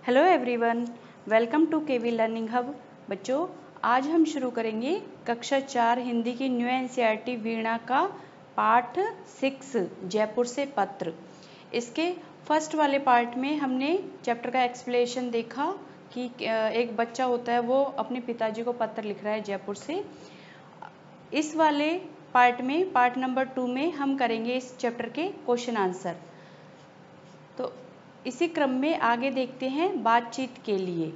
Hello everyone, welcome to KV learning hub. बच्चों, आज हम शुरू करेंगे कक्षा 4 हिंदी की न्यू एनसीईआरटी वीणा का पाठ 6 जयपुर से पत्र। इसके फर्स्ट वाले पार्ट में हमने चैप्टर का एक्सप्लेनेशन देखा कि एक बच्चा होता है, वो अपने पिताजी को पत्र लिख रहा है जयपुर से। इस वाले पार्ट में, पार्ट नंबर 2 में हम करेंगे इस चैप्टर के क्वेश्चन आंसर। तो इसी क्रम में आगे देखते हैं बातचीत के लिए।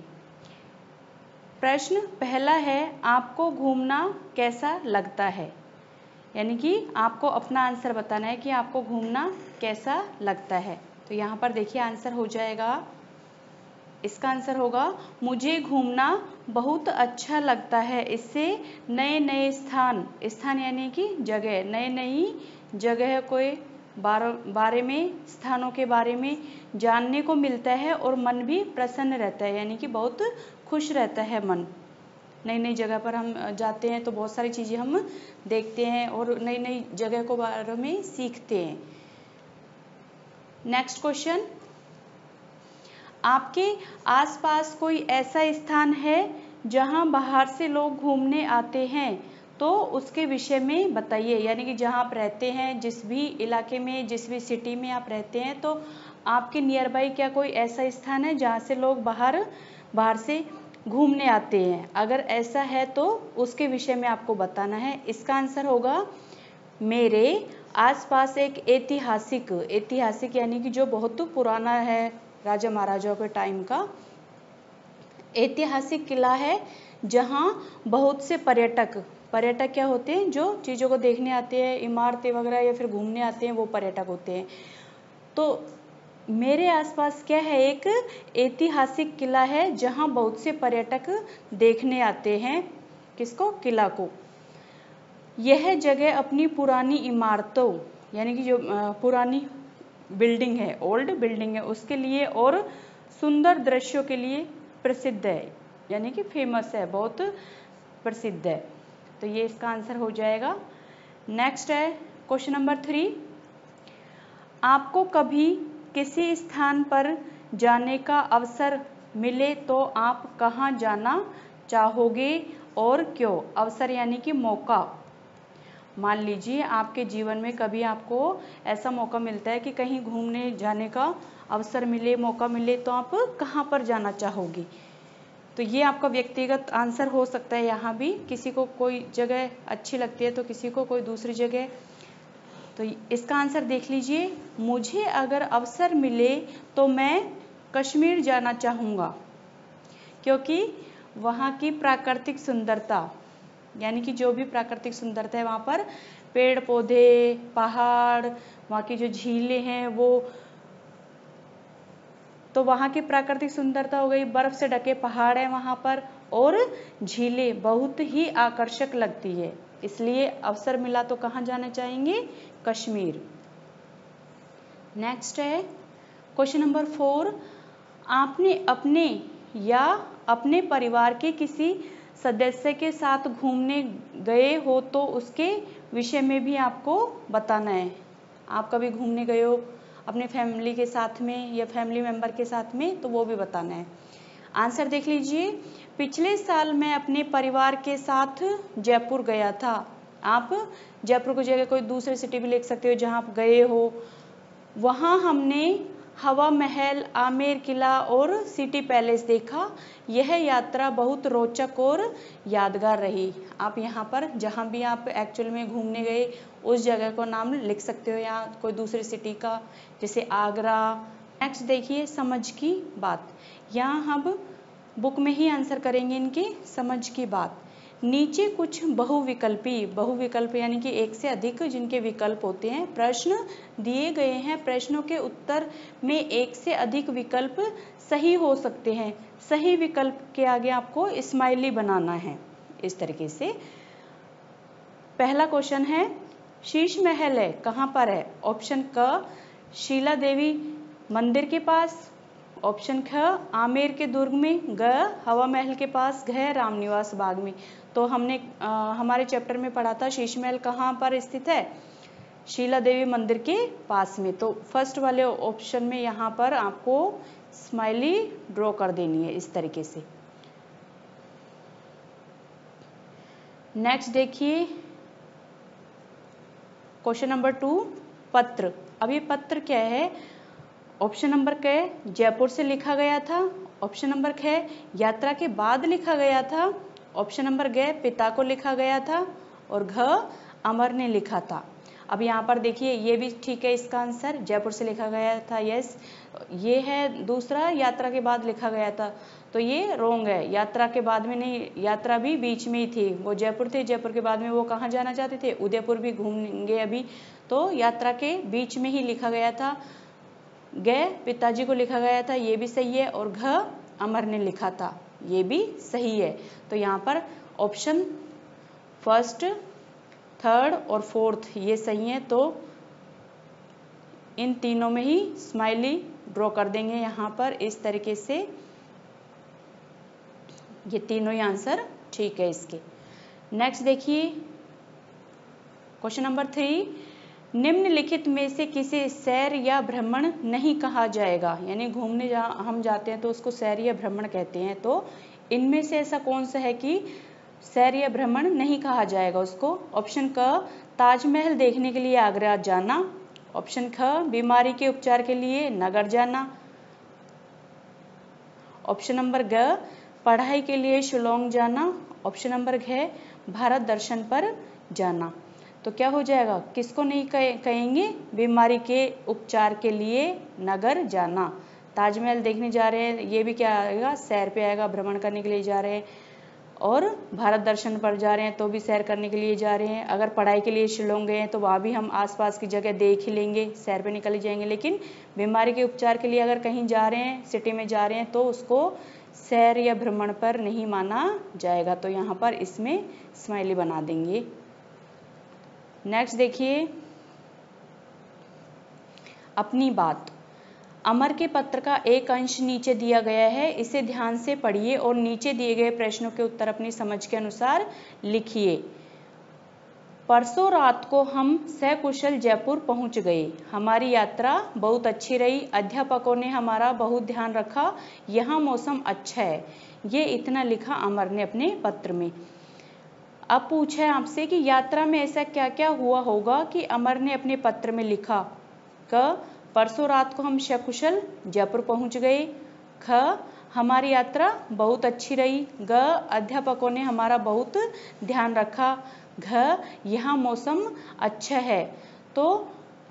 प्रश्न पहला है, आपको घूमना कैसा लगता है? यानी कि आपको अपना आंसर बताना है कि आपको घूमना कैसा लगता है। तो यहाँ पर देखिए आंसर हो जाएगा, इसका आंसर होगा मुझे घूमना बहुत अच्छा लगता है। इससे नए नए स्थान यानी कि जगह, नई नई जगह कोई बारे में, स्थानों के बारे में जानने को मिलता है और मन भी प्रसन्न रहता है, यानी कि बहुत खुश रहता है मन। नई नई जगह पर हम जाते हैं तो बहुत सारी चीज़ें हम देखते हैं और नई नई जगह को बारे में सीखते हैं। नेक्स्ट क्वेश्चन, आपके आसपास कोई ऐसा स्थान है जहां बाहर से लोग घूमने आते हैं, तो उसके विषय में बताइए। यानी कि जहां आप रहते हैं, जिस भी इलाके में, जिस भी सिटी में आप रहते हैं, तो आपके नियर बाई क्या कोई ऐसा स्थान है जहां से लोग बाहर से घूमने आते हैं? अगर ऐसा है तो उसके विषय में आपको बताना है। इसका आंसर होगा मेरे आसपास एक ऐतिहासिक यानी कि जो बहुत पुराना है, राजा महाराजाओं के टाइम का ऐतिहासिक किला है, जहां बहुत से पर्यटक क्या होते हैं, जो चीज़ों को देखने आते हैं, इमारतें वगैरह या फिर घूमने आते हैं, वो पर्यटक होते हैं। तो मेरे आसपास क्या है, एक ऐतिहासिक किला है जहां बहुत से पर्यटक देखने आते हैं। किसको? किला को। यह जगह अपनी पुरानी इमारतों यानी कि जो पुरानी बिल्डिंग है, ओल्ड बिल्डिंग है, उसके लिए और सुंदर दृश्यों के लिए प्रसिद्ध है, यानी कि फेमस है, बहुत प्रसिद्ध है। तो ये इसका आंसर हो जाएगा। नेक्स्ट है क्वेश्चन नंबर 3, आपको कभी किसी स्थान पर जाने का अवसर मिले तो आप कहाँ जाना चाहोगे और क्यों? अवसर यानी कि मौका। मान लीजिए आपके जीवन में कभी आपको ऐसा मौका मिलता है कि कहीं घूमने जाने का अवसर मिले, मौका मिले, तो आप कहाँ पर जाना चाहोगी? तो ये आपका व्यक्तिगत आंसर हो सकता है। यहाँ भी किसी को कोई जगह अच्छी लगती है तो किसी को कोई दूसरी जगह। तो इसका आंसर देख लीजिए, मुझे अगर अवसर मिले तो मैं कश्मीर जाना चाहूँगा, क्योंकि वहाँ की प्राकृतिक सुंदरता, यानी कि जो भी प्राकृतिक सुंदरता है, वहाँ पर पेड़ पौधे, पहाड़, वहाँ की जो झीलें हैं, वो तो वहाँ की प्राकृतिक सुंदरता हो गई, बर्फ से ढके पहाड़ है वहाँ पर, और झीलें बहुत ही आकर्षक लगती है। इसलिए अवसर मिला तो कहाँ जाना चाहेंगे? कश्मीर। नेक्स्ट है क्वेश्चन नंबर 4, आपने अपने या अपने परिवार के किसी सदस्य के साथ घूमने गए हो तो उसके विषय में भी आपको बताना है। आप कभी घूमने गए हो अपने फैमिली के साथ में या फैमिली मेंबर के साथ में, तो वो भी बताना है। आंसर देख लीजिए, पिछले साल मैं अपने परिवार के साथ जयपुर गया था। आप जयपुर की जगह कोई दूसरी सिटी भी लिख सकते हो जहाँ आप गए हो। वहाँ हमने हवा महल, आमेर किला और सिटी पैलेस देखा। यह यात्रा बहुत रोचक और यादगार रही। आप यहाँ पर जहाँ भी आप एक्चुअल में घूमने गए उस जगह को नाम लिख सकते हो, या कोई दूसरी सिटी का, जैसे आगरा। नेक्स्ट देखिए, समझ की बात। यहाँ हम बुक में ही आंसर करेंगे इनकी समझ की बात। नीचे कुछ बहुविकल्प यानी कि एक से अधिक जिनके विकल्प होते हैं, प्रश्न दिए गए हैं। प्रश्नों के उत्तर में एक से अधिक विकल्प सही हो सकते हैं। सही विकल्प के आगे आपको स्माइली बनाना है, इस तरीके से। पहला क्वेश्चन है, शीश महल है, कहाँ पर है? ऑप्शन क, शीला देवी मंदिर के पास। ऑप्शन ख, आमेर के दुर्ग में। ग, हवा महल के पास। घ, रामनिवास बाग में। तो हमने हमारे चैप्टर में पढ़ा था शीश महल कहाँ पर स्थित है? शीला देवी मंदिर के पास में। तो फर्स्ट वाले ऑप्शन में यहाँ पर आपको स्माइली ड्रॉ कर देनी है इस तरीके से। नेक्स्ट देखिए क्वेश्चन नंबर 2, पत्र। अब ये पत्र क्या है? ऑप्शन नंबर क जयपुर से लिखा गया था, ऑप्शन नंबर ख यात्रा के बाद लिखा गया था, ऑप्शन नंबर ग पिता को लिखा गया था, और घ अमर ने लिखा था। अब यहाँ पर देखिए ये भी ठीक है, इसका आंसर जयपुर से लिखा गया था, यस। ये है दूसरा, यात्रा के बाद लिखा गया था, तो ये रोंग है। यात्रा के बाद में नहीं, यात्रा भी बीच में ही थी। वो जयपुर थे, जयपुर के बाद में वो कहाँ जाना चाहते थे? उदयपुर भी घूमेंगे अभी, तो यात्रा के बीच में ही लिखा गया था। ग पिताजी को लिखा गया था, ये भी सही है, और घ अमर ने लिखा था, ये भी सही है। तो यहाँ पर ऑप्शन फर्स्ट, थर्ड और फोर्थ ये सही है। तो इन तीनों में ही स्माइली ड्रॉ कर देंगे यहाँ पर इस तरीके से। ये तीनों ही आंसर ठीक है इसके। नेक्स्ट देखिए क्वेश्चन नंबर 3, निम्नलिखित में से किसे सैर या भ्रमण नहीं कहा जाएगा? यानी घूमने हम जाते हैं तो उसको सैर या भ्रमण कहते हैं। तो इनमें से ऐसा कौन सा है कि सैर या भ्रमण नहीं कहा जाएगा उसको? ऑप्शन क ताजमहल देखने के लिए आगरा जाना, ऑप्शन ख बीमारी के उपचार के लिए नगर जाना, ऑप्शन नंबर ग पढ़ाई के लिए शिलोंग जाना, ऑप्शन नंबर घ भारत दर्शन पर जाना। तो क्या हो जाएगा? किसको नहीं कहेंगे? बीमारी के उपचार के लिए नगर जाना। ताजमहल देखने जा रहे हैं, ये भी क्या आएगा? सैर पे आएगा, भ्रमण करने के लिए जा रहे हैं। और भारत दर्शन पर जा रहे हैं तो भी सैर करने के लिए जा रहे हैं। अगर पढ़ाई के लिए शिलोंग गए हैं तो वहाँ भी हम आसपास की जगह देख ही लेंगे, सैर पे निकल जाएंगे। लेकिन बीमारी के उपचार के लिए अगर कहीं जा रहे हैं, सिटी में जा रहे हैं, तो उसको सैर या भ्रमण पर नहीं माना जाएगा। तो यहाँ पर इसमें स्माइली बना देंगे। नेक्स्ट देखिए अपनी बात। अमर के पत्र का एक अंश नीचे दिया गया है, इसे ध्यान से पढ़िए और नीचे दिए गए प्रश्नों के उत्तर अपनी समझ के अनुसार लिखिए। परसों रात को हम सकुशल जयपुर पहुंच गए। हमारी यात्रा बहुत अच्छी रही। अध्यापकों ने हमारा बहुत ध्यान रखा। यहाँ मौसम अच्छा है। ये इतना लिखा अमर ने अपने पत्र में। अब पूछा है आपसे कि यात्रा में ऐसा क्या क्या हुआ होगा कि अमर ने अपने पत्र में लिखा? क परसों रात को हम सकुशल जयपुर पहुंच गए, ख हमारी यात्रा बहुत अच्छी रही, ग अध्यापकों ने हमारा बहुत ध्यान रखा, घ यहाँ मौसम अच्छा है। तो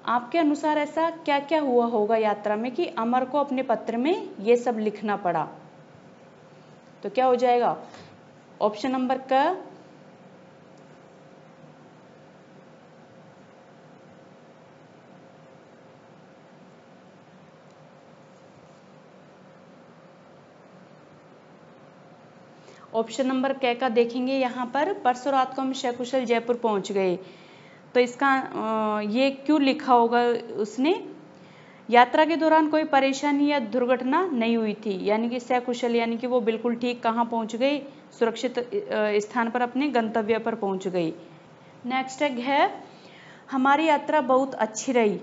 आपके अनुसार ऐसा क्या क्या हुआ होगा यात्रा में कि अमर को अपने पत्र में ये सब लिखना पड़ा? तो क्या हो जाएगा? ऑप्शन नंबर क ऑप्शन नंबर क का देखेंगे। यहाँ पर परसों रात को हम सकुशल जयपुर पहुँच गए, तो इसका ये क्यों लिखा होगा उसने? यात्रा के दौरान कोई परेशानी या दुर्घटना नहीं हुई थी, यानी कि सकुशल, यानी कि वो बिल्कुल ठीक कहाँ पहुँच गए? सुरक्षित स्थान पर, अपने गंतव्य पर पहुँच गई। नेक्स्ट है हमारी यात्रा बहुत अच्छी रही।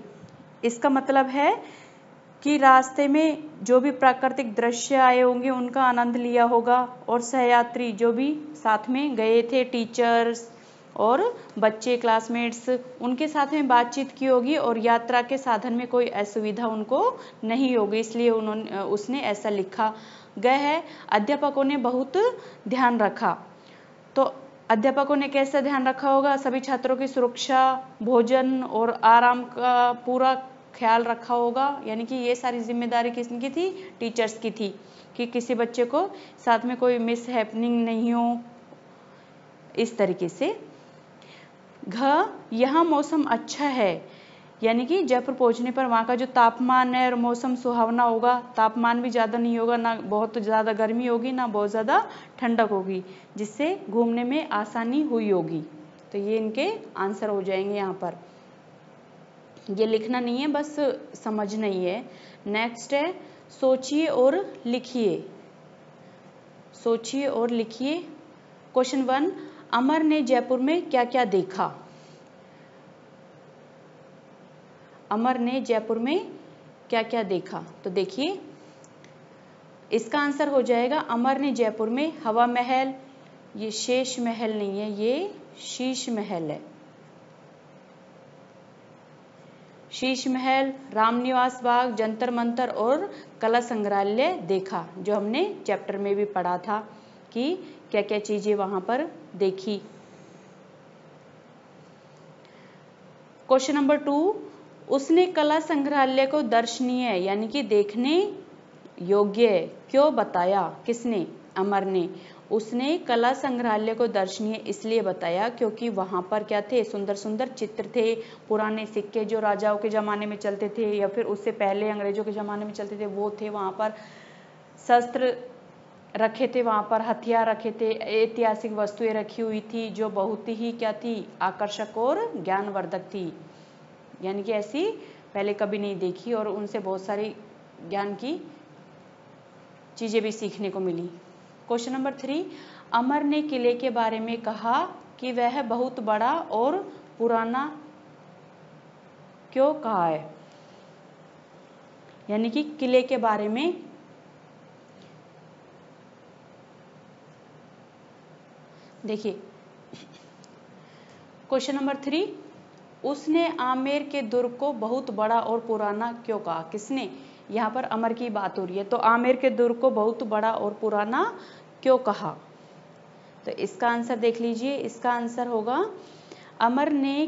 इसका मतलब है कि रास्ते में जो भी प्राकृतिक दृश्य आए होंगे उनका आनंद लिया होगा, और सहयात्री जो भी साथ में गए थे, टीचर्स और बच्चे, क्लासमेट्स, उनके साथ में बातचीत की होगी, और यात्रा के साधन में कोई असुविधा उनको नहीं होगी, इसलिए उसने ऐसा लिखा। गया है अध्यापकों ने बहुत ध्यान रखा। तो अध्यापकों ने कैसा ध्यान रखा होगा? सभी छात्रों की सुरक्षा, भोजन और आराम का पूरा ख्याल रखा होगा, यानी कि ये सारी जिम्मेदारी किसकी थी? टीचर्स की थी, कि किसी बच्चे को साथ में कोई मिस हैपनिंग नहीं हो, इस तरीके से। घ यहाँ मौसम अच्छा है, यानी कि जयपुर पहुंचने पर वहाँ का जो तापमान है और मौसम सुहावना होगा। तापमान भी ज़्यादा नहीं होगा, ना बहुत ज़्यादा गर्मी होगी, ना बहुत ज़्यादा ठंडक होगी, जिससे घूमने में आसानी हुई होगी। तो ये इनके आंसर हो जाएंगे। यहाँ पर ये लिखना नहीं है, बस समझना ही है। नेक्स्ट है सोचिए और लिखिए। सोचिए और लिखिए। क्वेश्चन 1, अमर ने जयपुर में क्या क्या देखा? अमर ने जयपुर में क्या क्या देखा? तो देखिए इसका आंसर हो जाएगा अमर ने जयपुर में हवा महल, ये शेष महल नहीं है, ये शीश महल है। शीश महल, रामनिवास बाग, जंतर मंतर और कला संग्रहालय देखा, जो हमने चैप्टर में भी पढ़ा था कि क्या क्या चीजें वहां पर देखी। क्वेश्चन नंबर 2, उसने कला संग्रहालय को दर्शनीय यानी कि देखने योग्य क्यों बताया? किसने? अमर ने। उसने कला संग्रहालय को दर्शनीय इसलिए बताया क्योंकि वहां पर क्या थे? सुंदर सुंदर चित्र थे, पुराने सिक्के जो राजाओं के जमाने में चलते थे या फिर उससे पहले अंग्रेजों के जमाने में चलते थे वो थे, वहां पर शस्त्र रखे थे, वहां पर हथियार रखे थे, ऐतिहासिक वस्तुएं रखी हुई थी जो बहुत ही क्या थी? आकर्षक और ज्ञानवर्धक थी, यानी कि ऐसी पहले कभी नहीं देखी और उनसे बहुत सारी ज्ञान की चीजें भी सीखने को मिली। क्वेश्चन नंबर 3, अमर ने किले के बारे में कहा कि वह बहुत बड़ा और पुराना क्यों कहा है? यानी कि किले के बारे में देखिए क्वेश्चन नंबर 3, उसने आमेर के दुर्ग को बहुत बड़ा और पुराना क्यों कहा? किसने? यहाँ पर अमर की बात हो रही है, तो आमेर के दुर्ग को बहुत बड़ा और पुराना क्यों कहा? तो इसका आंसर देख लीजिए, इसका आंसर होगा अमर ने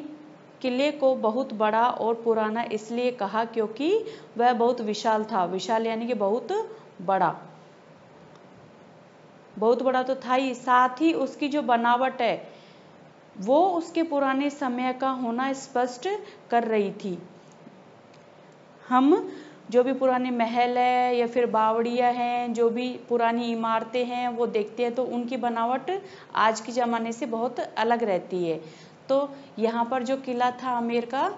किले को बहुत बड़ा और पुराना इसलिए कहा क्योंकि वह बहुत विशाल था। विशाल यानी कि बहुत बड़ा, बहुत बड़ा तो था ही, साथ ही उसकी जो बनावट है वो उसके पुराने समय का होना स्पष्ट कर रही थी। हम जो भी पुराने महल है या फिर बावड़ियाँ हैं, जो भी पुरानी इमारतें हैं वो देखते हैं तो उनकी बनावट आज के ज़माने से बहुत अलग रहती है। तो यहाँ पर जो किला था आमेर का,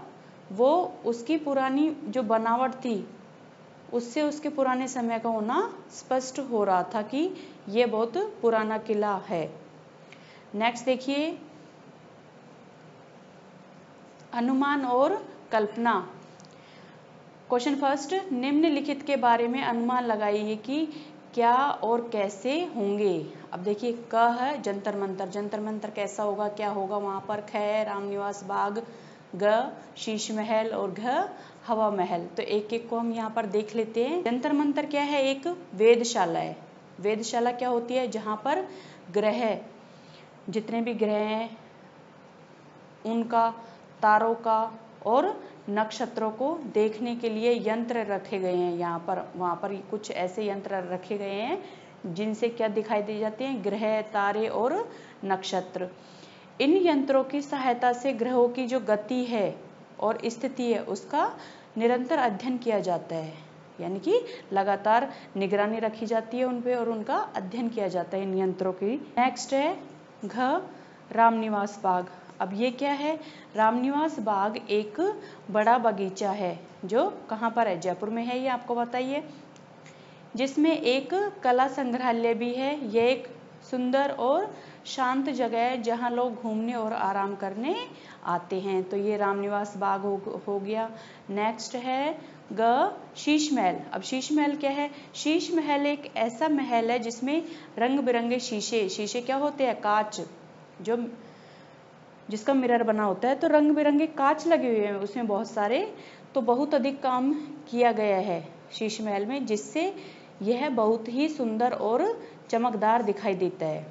वो उसकी पुरानी जो बनावट थी उससे उसके पुराने समय का होना स्पष्ट हो रहा था कि ये बहुत पुराना किला है। नेक्स्ट देखिए, अनुमान और कल्पना। क्वेश्चन फर्स्ट, निम्नलिखित के बारे में अनुमान लगाइए कि क्या और कैसे होंगे। अब देखिए, क है जंतर मंतर, जंतर मंतर कैसा होगा, क्या होगा वहां पर। ख है रामनिवास बाग, ग शीश महल और घ हवा महल। तो एक एक को हम यहाँ पर देख लेते हैं। जंतर मंतर क्या है? एक वेधशाला है। वेधशाला क्या होती है? जहाँ पर ग्रह, जितने भी ग्रह हैं उनका, तारों का और नक्षत्रों को देखने के लिए यंत्र रखे गए हैं यहाँ पर। वहाँ पर कुछ ऐसे यंत्र रखे गए हैं जिनसे क्या दिखाई दे जाते हैं? ग्रह, तारे और नक्षत्र। इन यंत्रों की सहायता से ग्रहों की जो गति है और स्थिति है उसका निरंतर अध्ययन किया जाता है, यानी कि लगातार निगरानी रखी जाती है उन पे और उनका अध्ययन किया जाता है इन यंत्रों की। नेक्स्ट है घ रामनिवास बाग। अब ये क्या है? रामनिवास बाग एक बड़ा बगीचा है जो कहाँ पर है? जयपुर में है, ये आपको बताइए, जिसमें एक कला संग्रहालय भी है। यह एक सुंदर और शांत जगह है जहाँ लोग घूमने और आराम करने आते हैं। तो ये रामनिवास बाग हो गया। नेक्स्ट है ग शीश महल। अब शीश महल क्या है? शीश महल एक ऐसा महल है जिसमें रंग बिरंगे शीशे, शीशे क्या होते हैं? कांच, जो जिसका मिरर बना होता है, तो रंग बिरंगे कांच लगे हुए हैं उसमें बहुत सारे। तो बहुत अधिक काम किया गया है शीश महल में, जिससे यह बहुत ही सुंदर और चमकदार दिखाई देता है।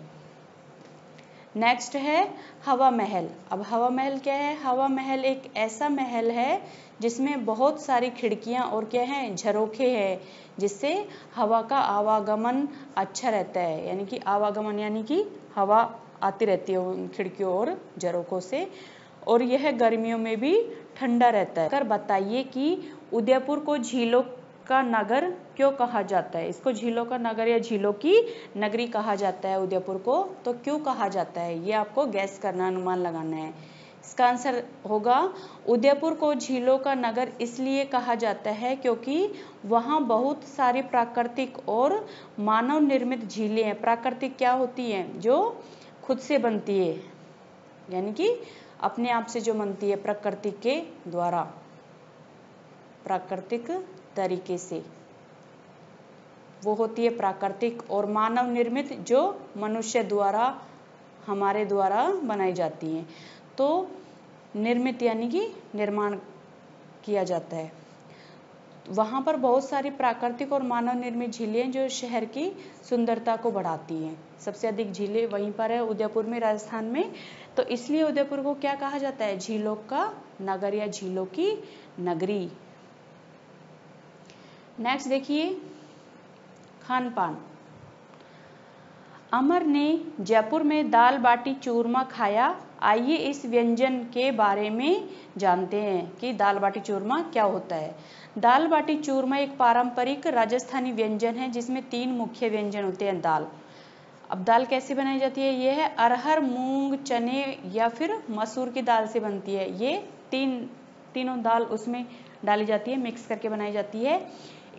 नेक्स्ट है हवा महल। अब हवा महल क्या है? हवा महल एक ऐसा महल है जिसमें बहुत सारी खिड़कियां और क्या है? झरोखे हैं, जिससे हवा का आवागमन अच्छा रहता है। यानी कि आवागमन यानी कि हवा आती रहती है उन खिड़कियों और झरोकों से, और यह गर्मियों में भी ठंडा रहता है। कर बताइए कि उदयपुर को झीलों का नगर क्यों कहा जाता है? इसको झीलों का नगर या झीलों की नगरी कहा जाता है उदयपुर को, तो क्यों कहा जाता है ये आपको गैस करना, अनुमान लगाना है। इसका आंसर होगा उदयपुर को झीलों का नगर इसलिए कहा जाता है क्योंकि वहाँ बहुत सारी प्राकृतिक और मानव निर्मित झीलें हैं। प्राकृतिक क्या होती हैं? जो खुद से बनती है, यानी कि अपने आप से जो बनती है प्रकृति के द्वारा। प्राकृतिक तरीके से, वो होती है प्राकृतिक, और मानव निर्मित जो मनुष्य द्वारा, हमारे द्वारा बनाई जाती हैं। तो निर्मित यानी कि निर्माण किया जाता है। वहाँ पर बहुत सारी प्राकृतिक और मानव निर्मित झीलें जो शहर की सुंदरता को बढ़ाती हैं। सबसे अधिक झीलें वहीं पर है, उदयपुर में, राजस्थान में। तो इसलिए उदयपुर को क्या कहा जाता है? झीलों का नगर या झीलों की नगरी। नेक्स्ट देखिए, खान पान। अमर ने जयपुर में दाल बाटी चूरमा खाया। आइए इस व्यंजन के बारे में जानते हैं कि दाल बाटी चूरमा क्या होता है। दाल बाटी चूरमा एक पारंपरिक राजस्थानी व्यंजन है जिसमें 3 मुख्य व्यंजन होते हैं। दाल, अब दाल कैसे बनाई जाती है? ये है अरहर, मूंग, चने या फिर मसूर की दाल से बनती है। ये तीनों दाल उसमें डाली जाती है, मिक्स करके बनाई जाती है।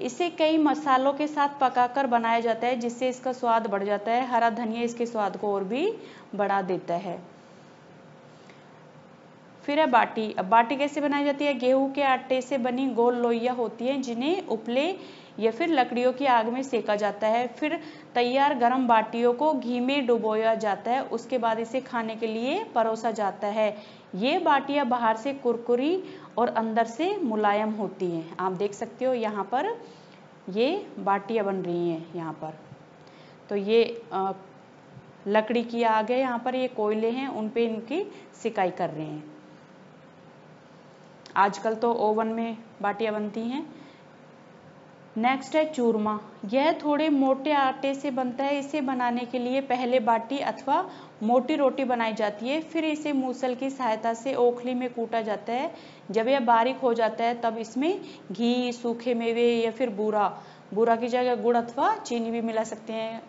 इसे कई मसालों के साथ पकाकर बनाया जाता है जिससे इसका स्वाद बढ़ जाता है। हरा धनिया इसके स्वाद को और भी बढ़ा देता है। फिर है बाटी। अब बाटी कैसे बनाई जाती है? गेहूं के आटे से बनी गोल लोइयां होती हैं जिन्हें उपले या फिर लकड़ियों की आग में सेका जाता है। फिर तैयार गरम बाटियों को घी में डुबोया जाता है, उसके बाद इसे खाने के लिए परोसा जाता है। ये बाटियां बाहर से कुरकुरी और अंदर से मुलायम होती हैं। आप देख सकते हो यहाँ पर ये बाटियां बन रही हैं यहाँ पर। तो ये लकड़ी की आग है, यहाँ पर ये कोयले हैं, उन पे इनकी सिकाई कर रहे हैं। आजकल तो ओवन में बाटियां बनती हैं। नेक्स्ट है चूरमा। यह थोड़े मोटे आटे से बनता है। इसे बनाने के लिए पहले बाटी अथवा मोटी रोटी बनाई जाती है, फिर इसे मूसल की सहायता से ओखली में कूटा जाता है। जब यह बारीक हो जाता है तब इसमें घी, सूखे मेवे या फिर बूरा की जगह गुड़ अथवा चीनी भी मिला सकते हैं,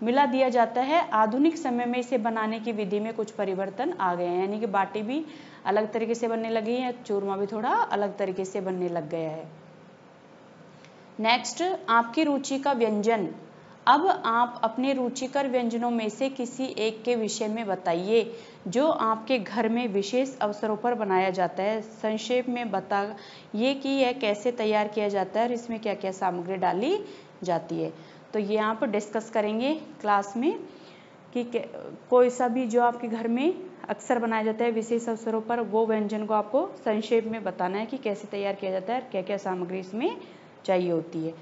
मिला दिया जाता है। आधुनिक समय में इसे बनाने की विधि में कुछ परिवर्तन आ गए हैं, यानी कि बाटी भी अलग तरीके से बनने लगी है, चूरमा भी थोड़ा अलग तरीके से बनने लग गया है। नेक्स्ट, आपकी रुचि का व्यंजन। अब आप अपने रुचिकर व्यंजनों में से किसी एक के विषय में बताइए जो आपके घर में विशेष अवसरों पर बनाया जाता है। संक्षेप में बताइए कि यह कैसे तैयार किया जाता है और इसमें क्या क्या सामग्री डाली जाती है। तो ये आप डिस्कस करेंगे क्लास में कि कोई सा भी जो आपके घर में अक्सर बनाया जाता है विशेष अवसरों पर, वो व्यंजन को आपको संक्षेप में बताना है कि कैसे तैयार किया जाता है और क्या क्या सामग्री इसमें चाहिए होती है।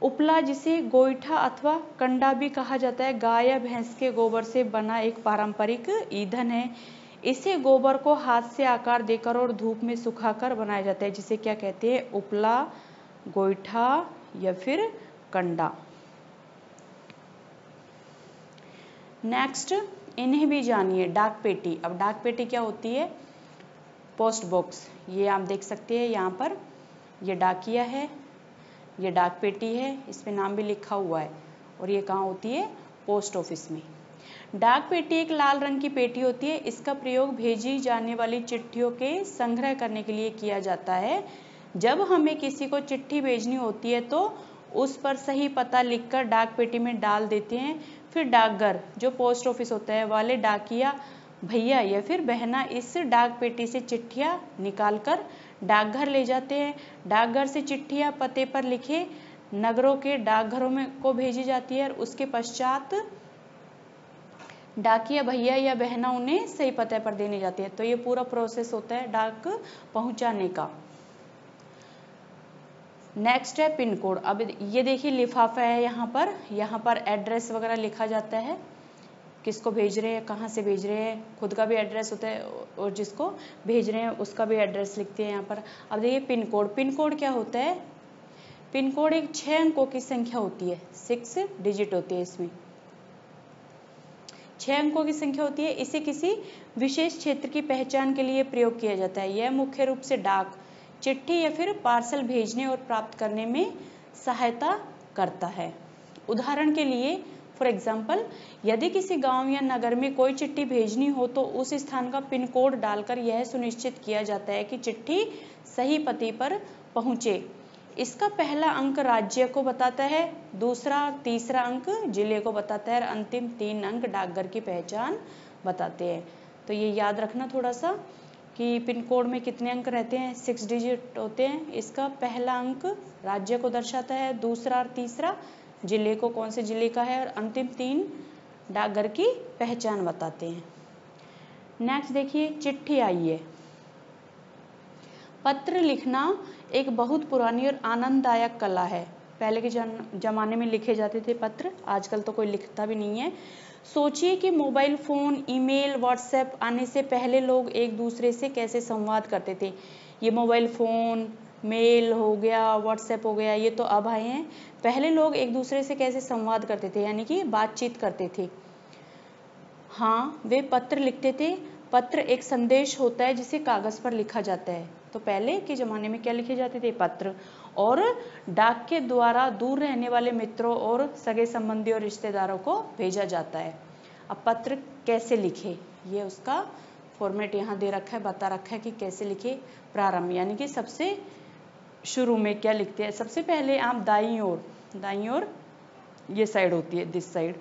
उपला, जिसे गोईठा अथवा कंडा भी कहा जाता है, गाय या भैंस के गोबर से बना एक पारंपरिक ईंधन है। इसे गोबर को हाथ से आकार देकर और धूप में सुखाकर बनाया जाता है, जिसे क्या कहते हैं? उपला, गोईठा या फिर कंडा। नेक्स्ट, इन्हें भी जानिए। डाक पेटी। अब डाक पेटी क्या होती है? Post box. ये आप देख सकते हैं यहाँ पर, ये डाकिया है, ये डाक पेटी है, इस पे नाम भी लिखा हुआ है, और ये कहाँ होती है? पोस्ट ऑफिस में। डाक पेटी एक लाल रंग की पेटी होती है। इसका प्रयोग भेजी जाने वाली चिट्ठियों के संग्रह करने के लिए किया जाता है। जब हमें किसी को चिट्ठी भेजनी होती है तो उस पर सही पता लिखकर डाक पेटी में डाल देते हैं। फिर डाकघर, जो पोस्ट ऑफिस होता है, वाले डाकिया भैया या फिर बहना इस डाक पेटी से चिट्ठियां निकालकर डाकघर ले जाते हैं। डाकघर से चिट्ठियां पते पर लिखे नगरों के डाकघरों में को भेजी जाती है और उसके पश्चात डाकिया भैया या बहना उन्हें सही पते पर देने जाती है। तो ये पूरा प्रोसेस होता है डाक पहुंचाने का। नेक्स्ट है पिन कोड। अब ये देखिए लिफाफा है, यहाँ पर एड्रेस वगैरह लिखा जाता है, किसको भेज रहे हैं, कहाँ से भेज रहे हैं, खुद का भी एड्रेस होता है और जिसको भेज रहे हैं उसका भी एड्रेस लिखते हैं यहाँ पर। अब देखिए पिन कोड। पिन कोड क्या होता है? पिन कोड एक 6 अंकों की संख्या होती है, 6 डिजिट होती है, इसमें 6 अंकों की संख्या होती है। इसे किसी विशेष क्षेत्र की पहचान के लिए प्रयोग किया जाता है। यह मुख्य रूप से डाक, चिट्ठी या फिर पार्सल भेजने और प्राप्त करने में सहायता करता है। उदाहरण के लिए, फॉर एग्जाम्पल, यदि किसी गांव या नगर में कोई चिट्ठी भेजनी हो तो उस स्थान का पिन कोड डालकर यह सुनिश्चित किया जाता है कि चिट्ठी सही पते पर पहुंचे। इसका पहला अंक राज्य को बताता है, दूसरा और तीसरा अंक जिले को बताता है और अंतिम 3 अंक डाकघर की पहचान बताते हैं। तो ये याद रखना थोड़ा सा कि पिन कोड में कितने अंक रहते हैं, 6 डिजिट होते हैं। इसका पहला अंक राज्य को दर्शाता है, दूसरा और तीसरा जिले को, कौन से जिले का है, और अंतिम 3 डाकघर की पहचान बताते हैं। नेक्स्ट देखिए, चिट्ठी आई है। पत्र लिखना एक बहुत पुरानी और आनंददायक कला है। पहले के जमाने में लिखे जाते थे पत्र, आजकल तो कोई लिखता भी नहीं है। सोचिए कि मोबाइल फ़ोन, ईमेल, व्हाट्सएप आने से पहले लोग एक दूसरे से कैसे संवाद करते थे। ये मोबाइल फ़ोन, मेल हो गया, व्हाट्सएप हो गया, ये तो अब आए हैं। पहले लोग एक दूसरे से कैसे संवाद करते थे, यानी कि बातचीत करते थे। हाँ, वे पत्र लिखते थे। पत्र एक संदेश होता है जिसे कागज़ पर लिखा जाता है। तो पहले के ज़माने में क्या लिखे जाते थे, पत्र, और डाक के द्वारा दूर रहने वाले मित्रों और सगे संबंधियों और रिश्तेदारों को भेजा जाता है। अब पत्र कैसे लिखे, ये उसका फॉर्मेट यहाँ दे रखा है, बता रखा है कि कैसे लिखे। प्रारंभ यानी कि सबसे शुरू में क्या लिखते हैं, सबसे पहले आप दाईं ओर ये साइड होती है, दिस साइड,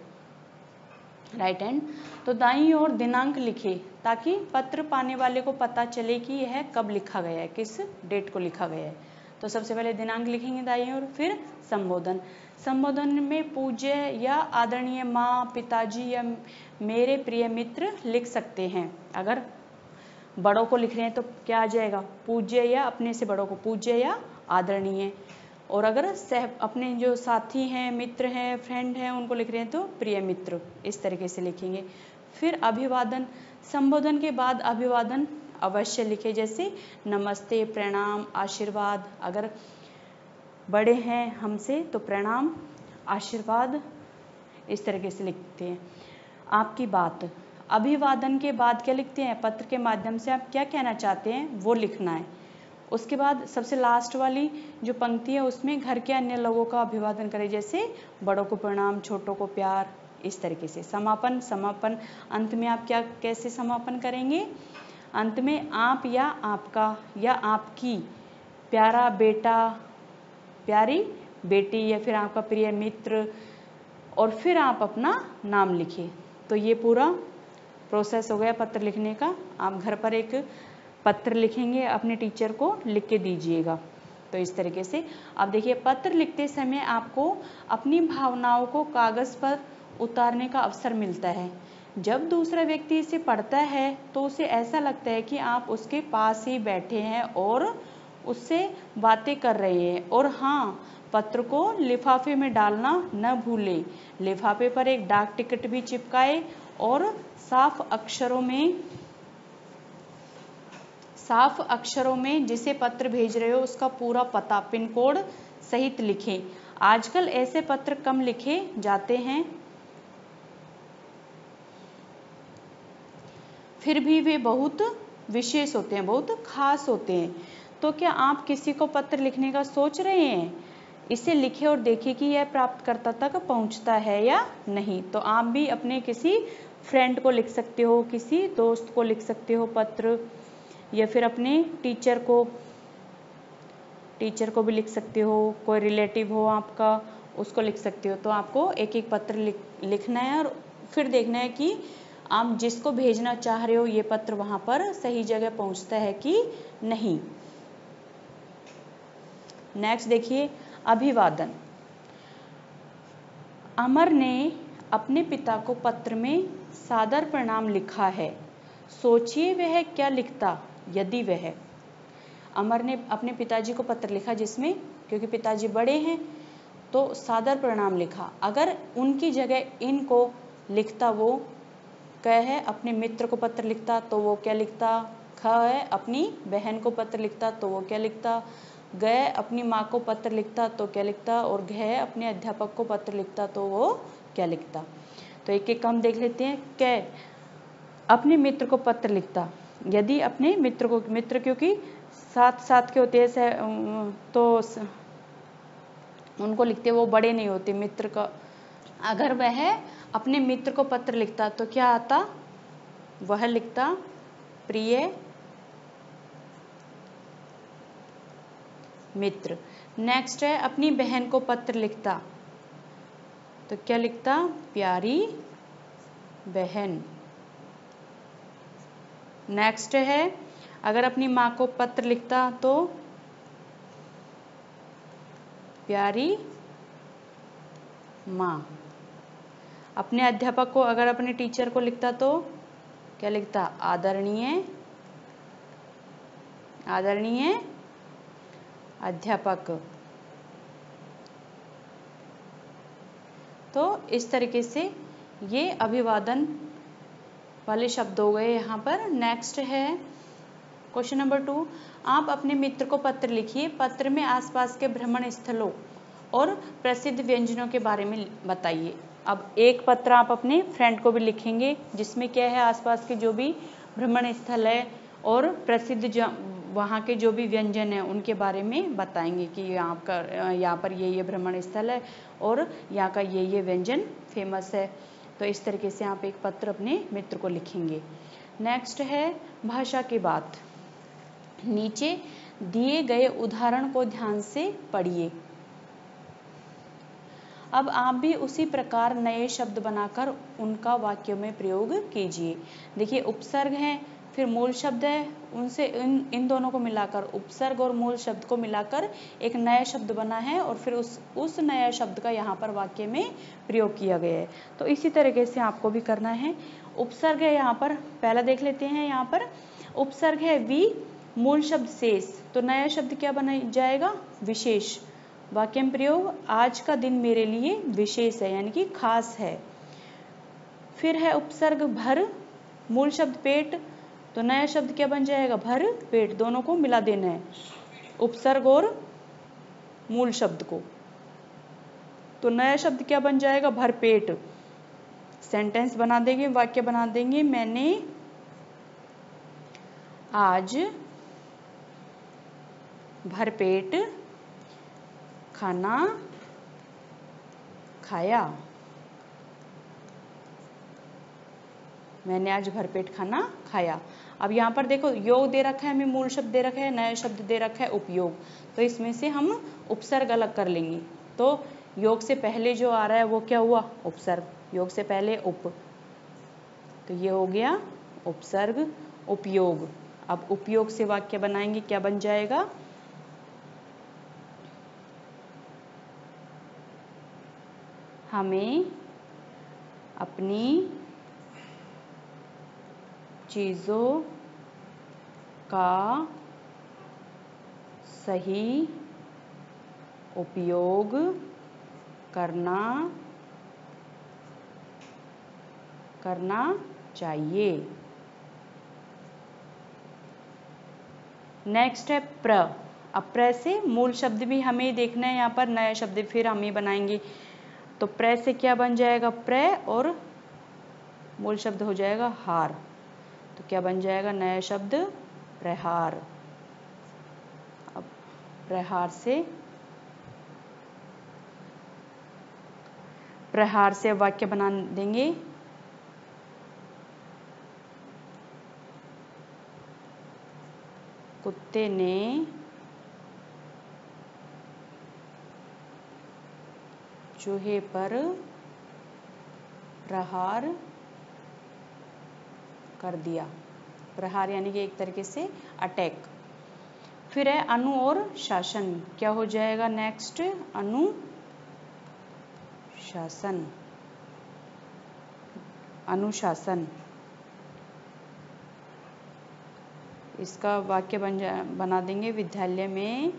राइट हैंड, तो दाईं ओर दिनांक लिखे ताकि पत्र पाने वाले को पता चले कि यह कब लिखा गया है, किस डेट को लिखा गया है। तो सबसे पहले दिनांक लिखेंगे दाईं ओर। फिर संबोधन में पूज्य या आदरणीय माँ, पिताजी या मेरे प्रिय मित्र लिख सकते हैं। अगर बड़ों को लिख रहे हैं तो क्या आ जाएगा, पूज्य, या अपने से बड़ों को पूज्य या आदरणीय। और अगर अपने जो साथी हैं, मित्र हैं, फ्रेंड हैं, उनको लिख रहे हैं तो प्रिय मित्र, इस तरीके से लिखेंगे। फिर अभिवादन, संबोधन के बाद अभिवादन अवश्य लिखे, जैसे नमस्ते, प्रणाम, आशीर्वाद। अगर बड़े हैं हमसे तो प्रणाम, आशीर्वाद, इस तरीके से लिखते हैं। आपकी बात, अभिवादन के बाद क्या लिखते हैं, पत्र के माध्यम से आप क्या कहना चाहते हैं वो लिखना है। उसके बाद सबसे लास्ट वाली जो पंक्ति है उसमें घर के अन्य लोगों का अभिवादन करें, जैसे बड़ों को प्रणाम, छोटों को प्यार, इस तरीके से। समापन अंत में आप क्या कैसे समापन करेंगे, अंत में आप या आपका या आपकी, प्यारा बेटा, प्यारी बेटी, या फिर आपका प्रिय मित्र, और फिर आप अपना नाम लिखिए। तो ये पूरा प्रोसेस हो गया पत्र लिखने का। आप घर पर एक पत्र लिखेंगे, अपने टीचर को लिख के दीजिएगा। तो इस तरीके से अब देखिए, पत्र लिखते समय आपको अपनी भावनाओं को कागज़ पर उतारने का अवसर मिलता है। जब दूसरा व्यक्ति इसे पढ़ता है तो उसे ऐसा लगता है कि आप उसके पास ही बैठे हैं और उससे बातें कर रहे हैं। और हाँ, पत्र को लिफाफे में डालना न भूलें। लिफाफे पर एक डाक टिकट भी चिपकाए और साफ अक्षरों में जिसे पत्र भेज रहे हो उसका पूरा पता, पिन कोड सहित लिखें। आजकल ऐसे पत्र कम लिखे जाते हैं, फिर भी वे बहुत विशेष होते हैं, बहुत खास होते हैं। तो क्या आप किसी को पत्र लिखने का सोच रहे हैं? इसे लिखें और देखें कि यह प्राप्तकर्ता तक पहुंचता है या नहीं। तो आप भी अपने किसी फ्रेंड को लिख सकते हो, किसी दोस्त को लिख सकते हो पत्र, या फिर अपने टीचर को भी लिख सकते हो, कोई रिलेटिव हो आपका उसको लिख सकते हो। तो आपको एक एक पत्र लिखना है और फिर देखना है कि आप जिसको भेजना चाह रहे हो ये पत्र वहां पर सही जगह पहुंचता है कि नहीं। नेक्स्ट देखिए, अभिवादन। अमर ने अपने पिता को पत्र में सादर प्रणाम लिखा है। सोचिए वह क्या लिखता यदि वह, अमर ने अपने पिताजी को पत्र लिखा जिसमें, क्योंकि पिताजी बड़े हैं तो सादर प्रणाम लिखा। अगर उनकी जगह इनको लिखता, वो क है अपने मित्र को पत्र लिखता तो वो क्या लिखता, ख है अपनी बहन को पत्र लिखता तो वो क्या लिखता, ग अपनी माँ को पत्र लिखता तो क्या लिखता, और घ अपने अध्यापक को पत्र लिखता तो वो क्या लिखता। तो एक एक हम देख लेते हैं। क अपने मित्र को पत्र लिखता, यदि अपने मित्र क्योंकि साथ के होते हैं तो उनको लिखते, वो बड़े नहीं होते मित्र का। अगर वह अपने मित्र को पत्र लिखता तो क्या आता, वह लिखता प्रिय मित्र। नेक्स्ट है, अपनी बहन को पत्र लिखता तो क्या लिखता, प्यारी बहन। नेक्स्ट है, अगर अपनी माँ को पत्र लिखता तो प्यारी माँ। अपने अध्यापक को, अगर अपने टीचर को लिखता तो क्या लिखता? आदरणीय अध्यापक। तो इस तरीके से ये अभिवादन वाले शब्द हो गए यहाँ पर। नेक्स्ट है क्वेश्चन नंबर 2, आप अपने मित्र को पत्र लिखिए। पत्र में आसपास के भ्रमण स्थलों और प्रसिद्ध व्यंजनों के बारे में बताइए। अब एक पत्र आप अपने फ्रेंड को भी लिखेंगे जिसमें क्या है, आसपास के जो भी भ्रमण स्थल है और प्रसिद्ध वहाँ के जो भी व्यंजन है उनके बारे में बताएंगे कि यहाँ पर ये भ्रमण स्थल है और यहाँ का ये व्यंजन फेमस है। तो इस तरीके से आप एक पत्र अपने मित्र को लिखेंगे। नेक्स्ट है भाषा की बात। नीचे दिए गए उदाहरण को ध्यान से पढ़िए। अब आप भी उसी प्रकार नए शब्द बनाकर उनका वाक्य में प्रयोग कीजिए। देखिए उपसर्ग है, फिर मूल शब्द है, उनसे इन दोनों को मिलाकर, उपसर्ग और मूल शब्द को मिलाकर एक नया शब्द बना है और फिर उस नया शब्द का यहाँ पर वाक्य में प्रयोग किया गया है। तो इसी तरीके से आपको भी करना है। उपसर्ग है यहाँ पर, पहला देख लेते हैं। यहाँ पर उपसर्ग है वी, मूल शब्द शेष, तो नया शब्द क्या बना जाएगा? विशेष। वाक्य में प्रयोग, आज का दिन मेरे लिए विशेष है, यानी कि खास है। फिर है उपसर्ग भर, मूल शब्द पेट, तो नया शब्द क्या बन जाएगा? भर पेट। दोनों को मिला देना है, उपसर्ग और मूल शब्द को। तो नया शब्द क्या बन जाएगा? भर पेट। सेंटेंस बना देंगे, वाक्य बना देंगे। मैंने आज भरपेट खाना खाया। मैंने आज भरपेट खाना खाया। अब यहाँ पर देखो योग दे रखा है हमें, मूल शब्द दे रखा है, नया शब्द दे रखा है उपयोग। तो इसमें से हम उपसर्ग अलग कर लेंगे। तो योग से पहले जो आ रहा है वो क्या हुआ? उपसर्ग। योग से पहले उप, तो ये हो गया उपसर्ग। उपयोग, अब उपयोग से वाक्य बनाएंगे, क्या बन जाएगा? हमें अपनी चीज़ों का सही उपयोग करना चाहिए। नेक्स्ट है प्र। अब प्र से मूल शब्द भी हमें देखना है, यहाँ पर नया शब्द फिर हम ही बनाएंगे। तो प्र से क्या बन जाएगा? प्र और मूल शब्द हो जाएगा हार, तो क्या बन जाएगा? नया शब्द प्रहार। अब प्रहार से वाक्य बना देंगे। कुत्ते ने चूहे पर प्रहार कर दिया। प्रहार यानी कि एक तरीके से अटैक। फिर है अनु और शासन, क्या हो जाएगा? नेक्स्ट अनुशासन। अनुशासन, इसका वाक्य बना देंगे। विद्यालय में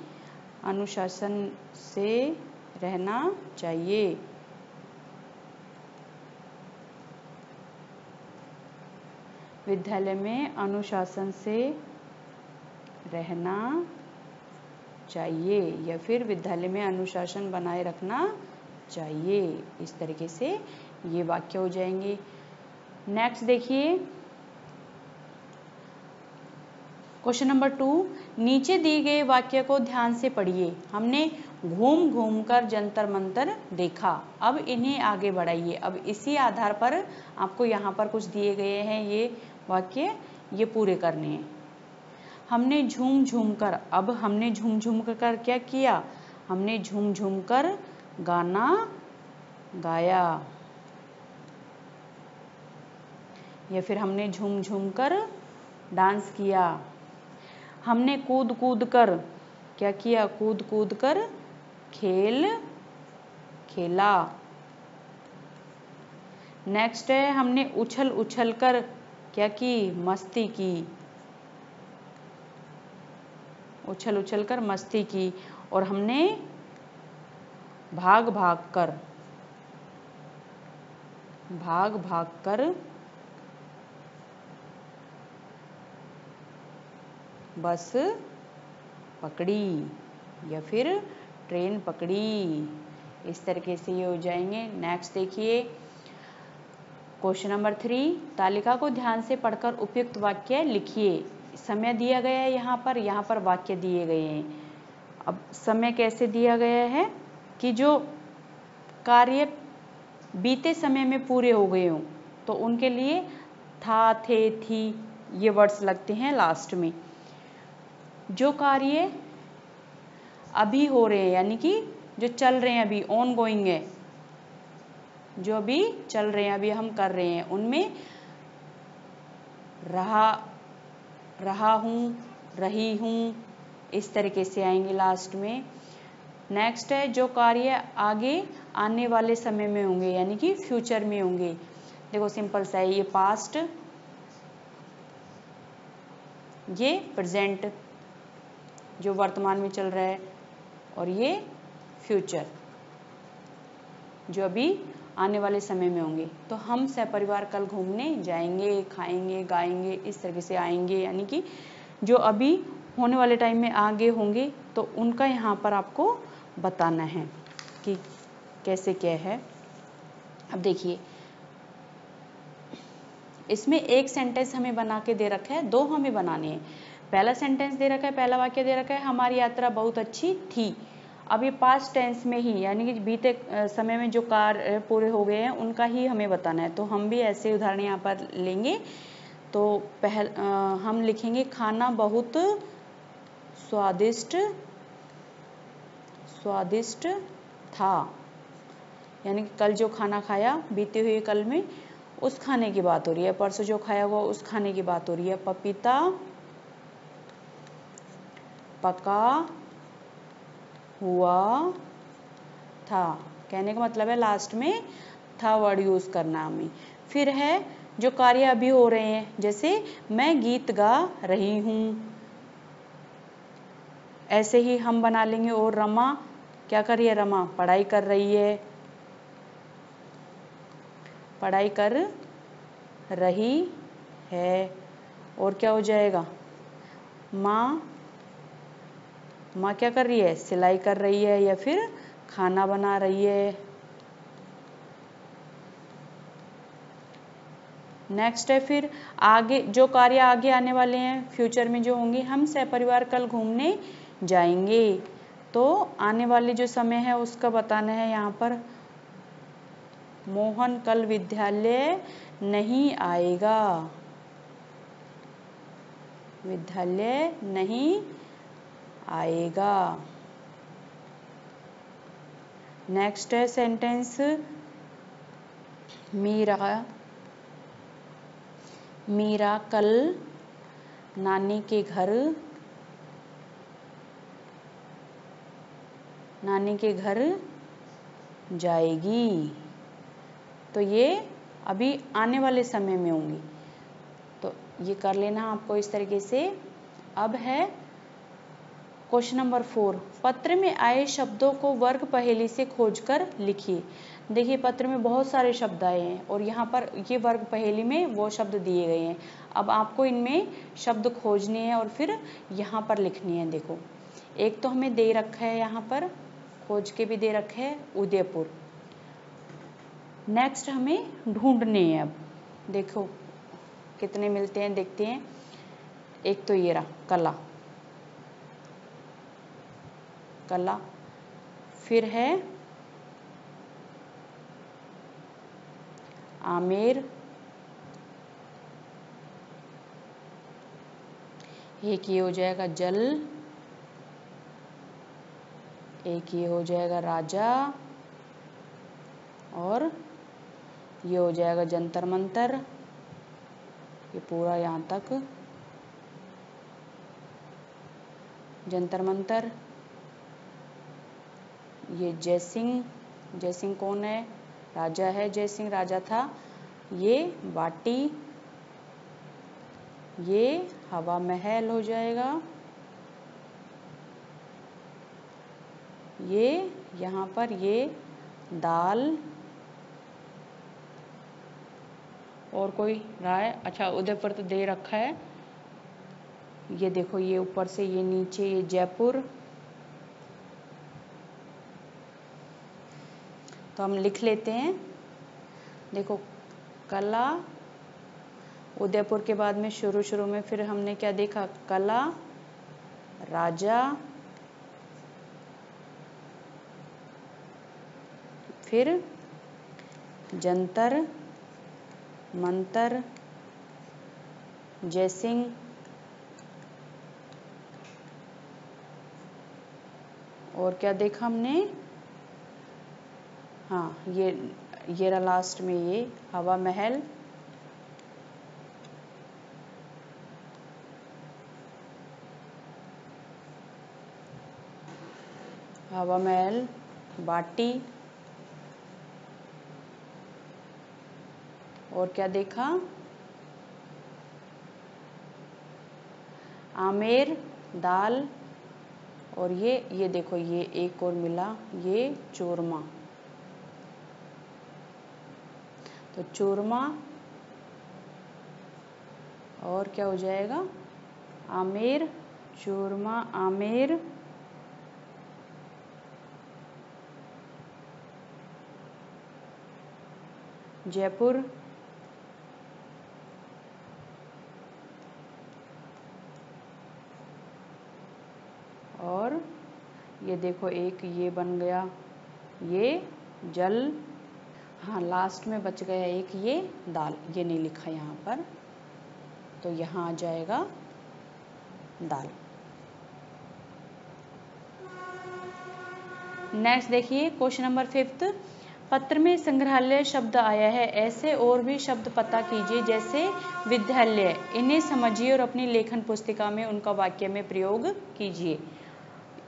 अनुशासन से रहना चाहिए। विद्यालय में अनुशासन से रहना चाहिए, या फिर विद्यालय में अनुशासन बनाए रखना चाहिए। इस तरीके से ये वाक्य हो जाएंगे। नेक्स्ट देखिए क्वेश्चन नंबर 2, नीचे दिए गए वाक्य को ध्यान से पढ़िए। हमने घूम घूम कर जंतर मंतर देखा। अब इन्हें आगे बढ़ाइए। अब इसी आधार पर आपको यहाँ पर कुछ दिए गए हैं ये वाक्य, ये पूरे करने हैं। हमने झूम झूम कर, अब हमने झूम झूम कर क्या किया? हमने झूम झूम कर गाना गाया, या फिर हमने झूम झूम कर डांस किया। हमने कूद कूद कर क्या किया, कूद कूद कर खेल खेला। नेक्स्ट है हमने उछल उछल कर क्या की, मस्ती की, उछल उछल कर मस्ती की। और हमने भाग भाग कर बस पकड़ी या फिर ट्रेन पकड़ी। इस तरीके से ये हो जाएंगे। नेक्स्ट देखिए क्वेश्चन नंबर 3, तालिका को ध्यान से पढ़कर उपयुक्त वाक्य लिखिए। समय दिया गया है यहाँ पर वाक्य दिए गए हैं। अब समय कैसे दिया गया है कि जो कार्य बीते समय में पूरे हो गए हों तो उनके लिए था, थे, थी ये वर्ड्स लगते हैं लास्ट में। जो कार्य अभी हो रहे हैं यानी कि जो चल रहे हैं, अभी ऑन गोइंग है, जो अभी चल रहे हैं, अभी हम कर रहे हैं, उनमें रहा हूँ, रही हूँ इस तरीके से आएंगे लास्ट में। नेक्स्ट है जो कार्य आगे आने वाले समय में होंगे यानी कि फ्यूचर में होंगे। देखो सिंपल सा है, ये पास्ट, ये प्रेजेंट जो वर्तमान में चल रहा है, और ये फ्यूचर जो अभी आने वाले समय में होंगे। तो हम सपरिवार कल घूमने जाएंगे, खाएंगे, गाएंगे इस तरीके से आएंगे, यानी कि जो अभी होने वाले टाइम में आगे होंगे तो उनका यहाँ पर आपको बताना है कि कैसे क्या है। अब देखिए इसमें एक सेंटेंस हमें बना के दे रखा है, दो हमें बनाने हैं। पहला सेंटेंस दे रखा है, पहला वाक्य दे रखा है, हमारी यात्रा बहुत अच्छी थी। अब ये पास्ट टेंस में ही यानी कि बीते समय में जो कार्य पूरे हो गए हैं उनका ही हमें बताना है। तो हम भी ऐसे उदाहरण यहाँ पर लेंगे। तो हम लिखेंगे खाना बहुत स्वादिष्ट था, यानी कि कल जो खाना खाया बीते हुए कल में उस खाने की बात हो रही है, परसों जो खाया हुआ उस खाने की बात हो रही है। पपीता पका हुआ था, कहने का मतलब है लास्ट में था वर्ड यूज करना हमें। फिर है जो कार्य अभी हो रहे हैं, जैसे मैं गीत गा रही हूँ, ऐसे ही हम बना लेंगे। और रमा क्या कर रही है, रमा पढ़ाई कर रही है, पढ़ाई कर रही है। और क्या हो जाएगा, माँ क्या कर रही है, सिलाई कर रही है या फिर खाना बना रही है। नेक्स्ट है फिर आगे जो कार्य आगे आने वाले हैं फ्यूचर में जो होंगे, हम सपरिवार कल घूमने जाएंगे। तो आने वाले जो समय है उसका बताना है यहाँ पर। मोहन कल विद्यालय नहीं आएगा, विद्यालय नहीं आएगा। नेक्स्ट है सेंटेंस मीरा कल नानी के घर जाएगी। तो ये अभी आने वाले समय में होंगी, तो ये कर लेना आपको इस तरीके से। अब है क्वेश्चन नंबर 4, पत्र में आए शब्दों को वर्ग पहेली से खोजकर लिखिए। देखिए पत्र में बहुत सारे शब्द आए हैं और यहाँ पर ये वर्ग पहेली में वो शब्द दिए गए हैं। अब आपको इनमें शब्द खोजने हैं और फिर यहाँ पर लिखनी है। देखो एक तो हमें दे रखा है, यहाँ पर खोज के भी दे रखा है उदयपुर। नेक्स्ट हमें ढूंढने हैं। अब देखो कितने मिलते हैं देखते हैं। एक तो ये रहा कला, फिर है आमेर, एक ये हो जाएगा जल, एक ये हो जाएगा राजा, और ये हो जाएगा जंतर मंतर। ये पूरा यहाँ तक जंतर मंतर। ये जयसिंह, जयसिंह कौन है? राजा है, जयसिंह राजा था। ये बाटी, ये हवा महल हो जाएगा। ये यहाँ पर ये दाल। और कोई रहा है? अच्छा, उदयपुर तो दे रखा है। ये देखो, ये ऊपर से ये नीचे ये जयपुर। तो हम लिख लेते हैं। देखो, कला, उदयपुर के बाद में शुरू में फिर हमने क्या देखा? कला, राजा, फिर जंतर मंतर, जयसिंह, और क्या देखा हमने? हाँ, ये रहा लास्ट में ये हवा महल। हवा महल, बाटी, और क्या देखा? आमेर, दाल, और ये देखो, ये एक और मिला, ये चूरमा। तो चूरमा, और क्या हो जाएगा? आमेर, चूरमा, आमेर, जयपुर, और ये देखो एक ये बन गया, ये जल। हाँ, लास्ट में बच गया एक ये दाल, ये नहीं लिखा यहाँ पर, तो यहाँ आ जाएगा दाल। नेक्स्ट देखिए क्वेश्चन नंबर 5। पत्र में संग्रहालय शब्द आया है, ऐसे और भी शब्द पता कीजिए जैसे विद्यालय। इन्हें समझिए और अपनी लेखन पुस्तिका में उनका वाक्य में प्रयोग कीजिए।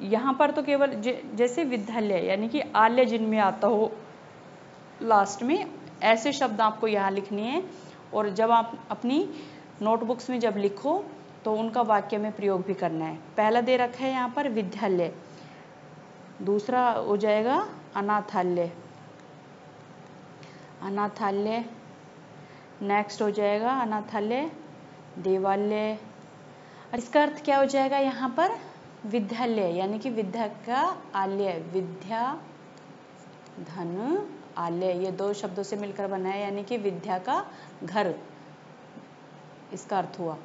यहाँ पर तो केवल जैसे विद्यालय यानी कि आल्य जिनमें आता हो लास्ट में, ऐसे शब्द आपको यहाँ लिखने हैं। और जब आप अपनी नोटबुक्स में जब लिखो तो उनका वाक्य में प्रयोग भी करना है। पहला दे रखा है यहाँ पर विद्यालय, दूसरा हो जाएगा अनाथालय, अनाथालय। नेक्स्ट हो जाएगा अनाथालय देवालय। और इसका अर्थ क्या हो जाएगा यहाँ पर? विद्यालय यानी कि विद्या का आलय, विद्या धन आलय, ये दो शब्दों से मिलकर बना है यानी कि विद्या का घर, इसका अर्थ हुआ।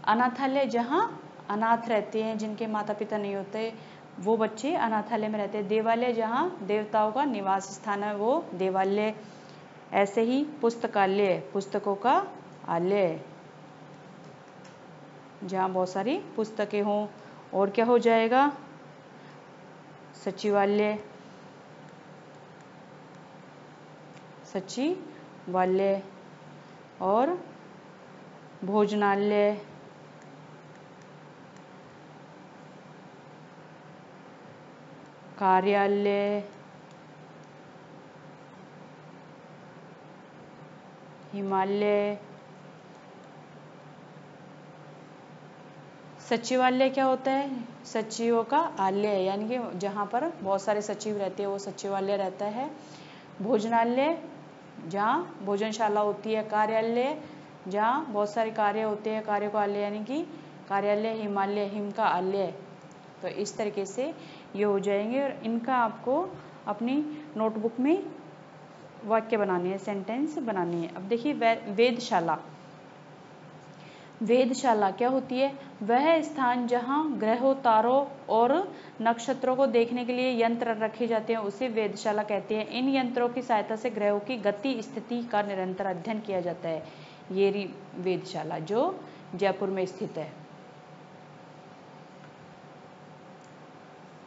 अनाथालय जहाँ अनाथ रहते हैं, जिनके माता पिता नहीं होते, वो बच्चे अनाथालय में रहते हैं। देवालय जहाँ देवताओं का निवास स्थान है, वो देवालय। ऐसे ही पुस्तकालय, पुस्तकों का आलय, जहाँ बहुत सारी पुस्तकें हों। और क्या हो जाएगा? सचिवालय, सचिवालय। और भोजनालय, कार्यालय, हिमालय। सचिवालय क्या होता है? सचिवों का आलय यानी कि जहाँ पर बहुत सारे सचिव रहते हैं, वो सचिवालय रहता है। भोजनालय जहाँ भोजनशाला होती है। कार्यालय जहाँ बहुत सारे कार्य होते हैं, कार्यों का आलय यानी कि कार्यालय। हिमालय, हिम का आलय। तो इस तरीके से ये हो जाएंगे और इनका आपको अपनी नोटबुक में वाक्य बनाने हैं, सेंटेंस बनानी है। अब देखिए वेधशाला, वेधशाला क्या होती है? वह स्थान जहाँ ग्रहों, तारों और नक्षत्रों को देखने के लिए यंत्र रखे जाते हैं, उसे वेधशाला कहते हैं। इन यंत्रों की सहायता से ग्रहों की गति स्थिति का निरंतर अध्ययन किया जाता है। ये रही वेधशाला जो जयपुर में स्थित है।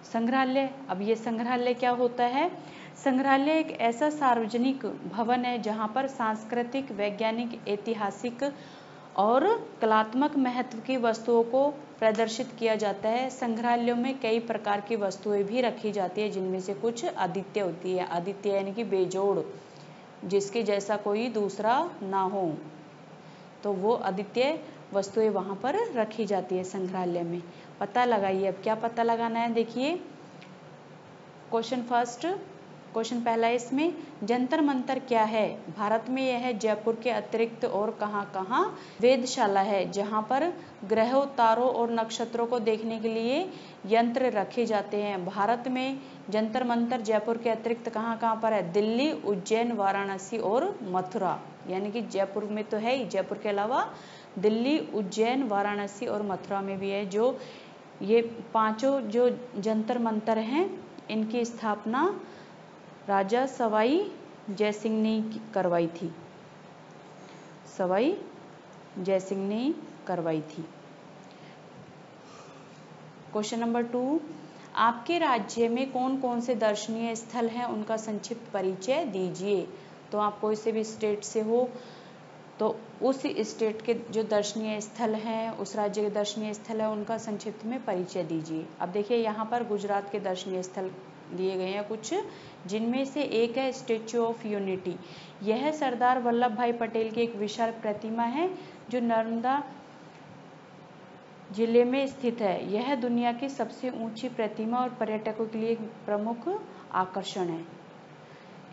संग्रहालय, अब ये संग्रहालय क्या होता है? संग्रहालय एक ऐसा सार्वजनिक भवन है जहाँ पर सांस्कृतिक, वैज्ञानिक, ऐतिहासिक और कलात्मक महत्व की वस्तुओं को प्रदर्शित किया जाता है। संग्रहालयों में कई प्रकार की वस्तुएं भी रखी जाती है, जिनमें से कुछ अद्वितीय होती है। अद्वितीय यानी कि बेजोड़, जिसके जैसा कोई दूसरा ना हो, तो वो अद्वितीय वस्तुएं वहाँ पर रखी जाती है संग्रहालय में। पता लगाइए, अब क्या पता लगाना है, देखिए क्वेश्चन फर्स्ट, क्वेश्चन पहला है इसमें, जंतर मंतर क्या है? भारत में यह जयपुर के अतिरिक्त और कहाँ कहाँ वेधशाला है, जहाँ पर ग्रहों, तारों और नक्षत्रों को देखने के लिए यंत्र रखे जाते हैं। भारत में जंतर मंतर जयपुर के अतिरिक्त कहाँ कहाँ पर है? दिल्ली, उज्जैन, वाराणसी और मथुरा। यानी कि जयपुर में तो है ही, जयपुर के अलावा दिल्ली, उज्जैन, वाराणसी और मथुरा में भी है। जो ये पांचों जो जंतर मंतर हैं, इनकी स्थापना राजा सवाई जयसिंह ने करवाई थी। सवाई जयसिंह ने करवाई थी। क्वेश्चन नंबर 2, आपके राज्य में कौन कौन से दर्शनीय स्थल हैं, उनका संक्षिप्त परिचय दीजिए। तो आप कोई से भी स्टेट से हो तो उस स्टेट के जो दर्शनीय स्थल हैं, उस राज्य के दर्शनीय स्थल है, उनका संक्षिप्त में परिचय दीजिए। अब देखिए यहाँ पर गुजरात के दर्शनीय स्थल दिए गए हैं कुछ, जिनमें से एक है स्टेच्यू ऑफ यूनिटी। यह सरदार वल्लभ भाई पटेल की एक विशाल प्रतिमा है जो नर्मदा जिले में स्थित है। यह दुनिया की सबसे ऊंची प्रतिमा और पर्यटकों के लिए एक प्रमुख आकर्षण है।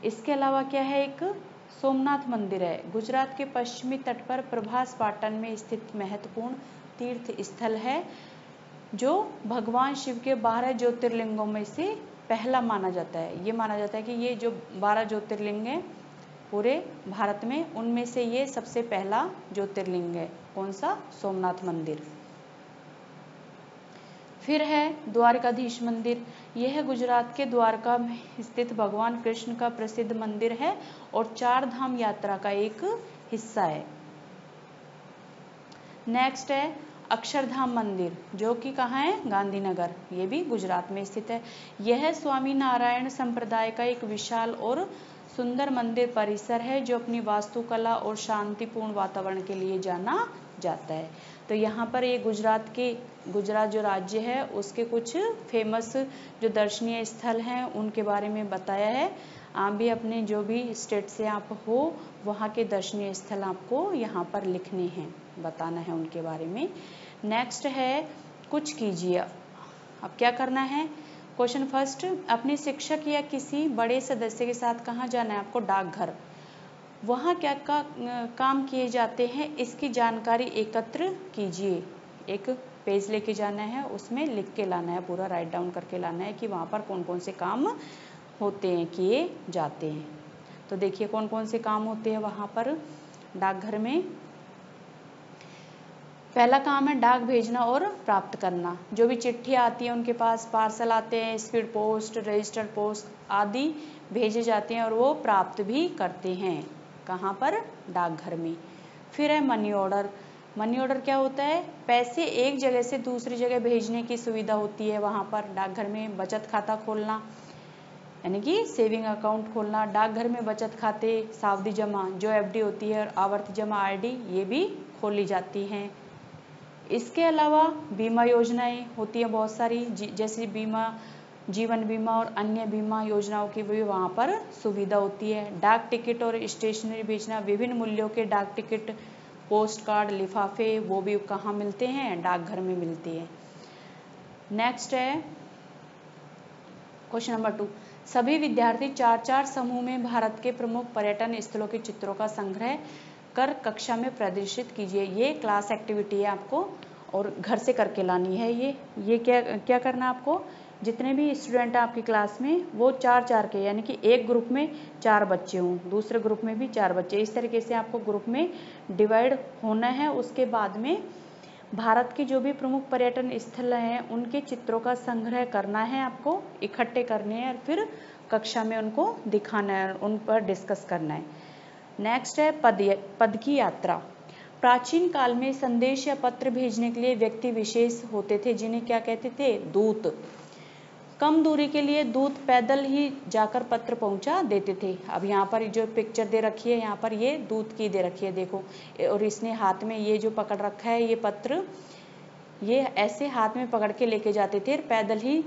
इसके अलावा क्या है, एक सोमनाथ मंदिर है। गुजरात के पश्चिमी तट पर प्रभास पाटन में स्थित महत्वपूर्ण तीर्थ स्थल है, जो भगवान शिव के 12 ज्योतिर्लिंगों में से पहला माना जाता है। ये माना जाता है कि ये जो 12 ज्योतिर्लिंग है पूरे भारत में, उनमें से ये सबसे पहला ज्योतिर्लिंग है। कौन सा? सोमनाथ मंदिर। फिर है द्वारकाधीश मंदिर। यह गुजरात के द्वारका में स्थित भगवान कृष्ण का प्रसिद्ध मंदिर है और 4 धाम यात्रा का एक हिस्सा है। नेक्स्ट है अक्षरधाम मंदिर, जो कि कहाँ है? गांधीनगर। ये भी गुजरात में स्थित है। यह स्वामी नारायण संप्रदाय का एक विशाल और सुंदर मंदिर परिसर है, जो अपनी वास्तुकला और शांतिपूर्ण वातावरण के लिए जाना जाता है। तो यहाँ पर ये गुजरात जो राज्य है उसके कुछ फेमस जो दर्शनीय स्थल हैं उनके बारे में बताया है। आप भी अपने जो भी स्टेट से आप हो वहाँ के दर्शनीय स्थल आपको यहाँ पर लिखने हैं, बताना है उनके बारे में। नेक्स्ट है कुछ कीजिए। अब क्या करना है? क्वेश्चन फर्स्ट, अपने शिक्षक या किसी बड़े सदस्य के साथ कहाँ जाना है आपको? डाकघर। वहाँ क्या काम किए जाते हैं, इसकी जानकारी एकत्र कीजिए। एक पेज लेके जाना है, उसमें लिख के लाना है, पूरा राइट डाउन करके लाना है कि वहाँ पर कौन कौन से काम होते हैं, किए जाते हैं। तो देखिए कौन कौन से काम होते हैं वहाँ पर डाकघर में। पहला काम है डाक भेजना और प्राप्त करना। जो भी चिट्ठी आती है उनके पास, पार्सल आते हैं, स्पीड पोस्ट, रजिस्टर्ड पोस्ट आदि भेजे जाते हैं और वो प्राप्त भी करते हैं। कहाँ पर? डाकघर में। फिर है मनी ऑर्डर। मनी ऑर्डर क्या होता है? पैसे एक जगह से दूसरी जगह भेजने की सुविधा होती है वहाँ पर डाकघर में। बचत खाता खोलना यानी कि सेविंग अकाउंट खोलना। डाकघर में बचत खाते, सावधि जमा जो एफडी होती है और आवर्ती जमा आरडी, ये भी खोली जाती हैं। इसके अलावा बीमा योजनाएं होती हैं बहुत सारी, जैसे बीमा, जीवन बीमा और अन्य बीमा योजनाओं की भी वहाँ पर सुविधा होती है। डाक टिकट और स्टेशनरी बेचना, विभिन्न मूल्यों के डाक टिकट, पोस्ट कार्ड, लिफाफे, वो भी कहाँ मिलते हैं? डाकघर में मिलते हैं। नेक्स्ट है क्वेश्चन नंबर 2, सभी विद्यार्थी 4-4 समूह में भारत के प्रमुख पर्यटन स्थलों के चित्रों का संग्रह कर कक्षा में प्रदर्शित कीजिए। ये क्लास एक्टिविटी है आपको और घर से करके लानी है। ये क्या करना है आपको? जितने भी स्टूडेंट हैं आपकी क्लास में वो 4-4 के, यानी कि एक ग्रुप में 4 बच्चे हों, दूसरे ग्रुप में भी 4 बच्चे, इस तरीके से आपको ग्रुप में डिवाइड होना है। उसके बाद में भारत के जो भी प्रमुख पर्यटन स्थल हैं उनके चित्रों का संग्रह करना है, आपको इकट्ठे करने हैं और फिर कक्षा में उनको दिखाना है, उन पर डिस्कस करना है। नेक्स्ट है पद की यात्रा। प्राचीन काल में संदेश या पत्र भेजने के लिए व्यक्ति विशेष होते थे, जिन्हें क्या कहते थे? दूत। कम दूरी के लिए दूत पैदल ही जाकर पत्र पहुंचा देते थे। अब यहाँ पर जो पिक्चर दे रखी है, यहाँ पर ये दूत की दे रखी है, देखो, और इसने हाथ में ये जो पकड़ रखा है ये पत्र, ये ऐसे हाथ में पकड़ के लेके जाते थे, पैदल ही